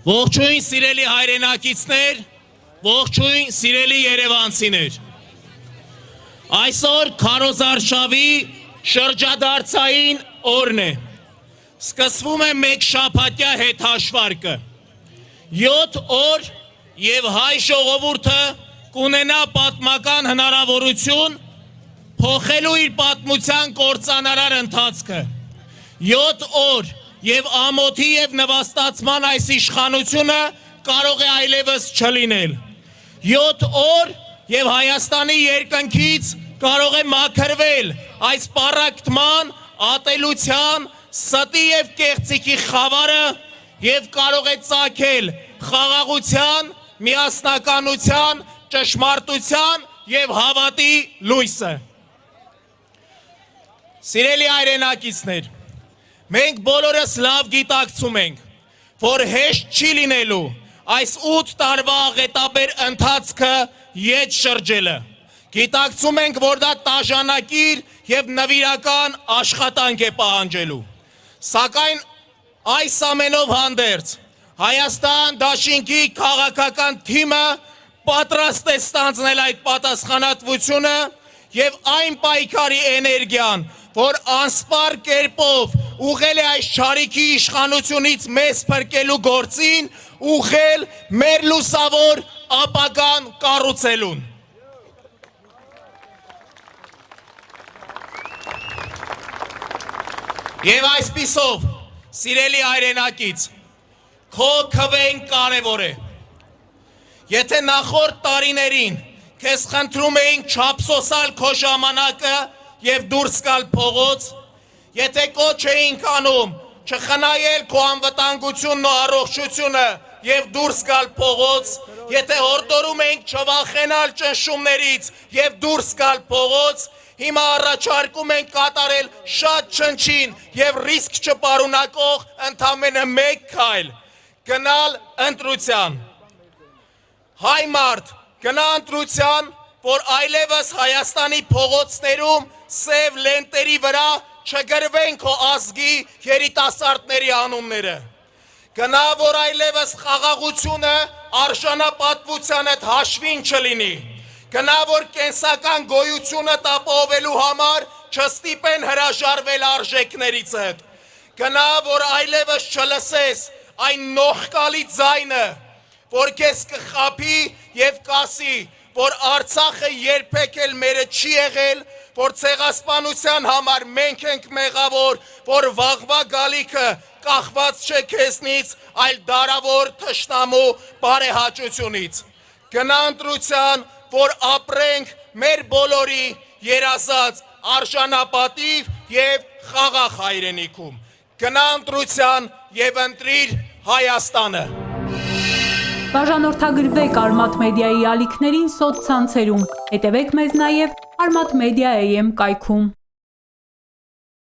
Ողջույն սիրելի հայրենակիցներ, ողջույն սիրելի երևանցիներ։ Այսօր քարոզարշավի շրջադարձային օրն է։ Սկսվում է մեկ շաբաթյա հետհաշվարկը։ 7 օր եւ հայ ժողովուրդը կունենա պատմական հնարավորություն փոխելու իր պատմության կործանարար ընթացքը։ 7 օր եւ ամոթի եւ նվաստացման այս իշխանությունը կարող է այլևս չլինել։ 7 օր եւ Հայաստանի երկնքից կարող է մաքրվել այս պառակտման, ատելության, ստի եւ կեղծիքի խավարը եւ կարող է ծագել խաղաղության, միասնականության, ճշմարտության եւ հավատի լույսը։ Սիրելի հայրենակիցներ, մենք բոլորս լավ գիտակցում ենք, որ հեշտ չի լինելու այս 8 տարվա աղետաբեր ընթացքը ետ շրջելը։ Գիտակցում ենք, որ դա տաժանակիր եւ նվիրական աշխատանք է պահանջելու։ Սակայն այս ամենով հանդերձ Հայաստան դաշինքի քաղաքական թիմը պատրաստ է ստանձնել այդ պատասխանատվությունը եւ այն պայքարի էներգիան, որ անսպառ կերպով ուղղել է այս չարիքի իշխանությունից մեզ փրկելու գործին, ուղղել մեր լուսավոր ապագան կառուցելուն։ Եվ այսպիսով, սիրելի հայրենակից, քո քվեն կարևոր է։ Եթե նախորդ տարիներին քեզ խնդրում էինք չափսոսալ քո ժամանակը եւ դուրս գալ փողոց, եթե կոչ էինք անում չխնայել քո անվտանգությունն ու առողջությունը եւ դուրս գալ փողոց, եթե հորդորում էինք չվախենալ ճնշումներից եւ դուրս գալ փողոց, հիմա առաջարկում ենք կատարել շատ չնչին եւ ռիսկ չպարունակող ընդամենը մեկ քայլ՝ գնալ ընտրության։ Հայ մարդ, գնա ընտրության, որ այլևս Հայաստանի փողոցներում սև լենտերի վրա չգրվեն քո ազգի երիտասարդների անունները։ Գնա, որ այլևս խաղաղությունը արժանապատվության հետ հաշվին չլինի։ Գնա, որ կենսական գոյությունը ապահովելու համար չստիպեն հրաժարվել արժեքներից հետ։ Գնա, որ այլևս չլսես այն նողկալի ձայնը, որ քեզ կխաբի եւ կասի, որ Արցախը երբեք էլ մերը չի եղել, որ ցեղասպանության համար մենք ենք մեղավոր, որ վաղվա գալիքը կախված չէ քեզնից, այլ դարավոր թշնամու բարեհաճությունից։ Գնա ընտրության, որ ապրենք մեր բոլորի երազած արժանապատիվ եւ խաղաղ հայրենիքում։ Գնա ընտրության եւ ընտրիր Հայաստանը։ Բաժանորդագրվեք Արմաթ մեդիայի ալիքներին սոցցանցերում, հետևեք մեզ նաև Արմաթ մեդիա AM կայքում։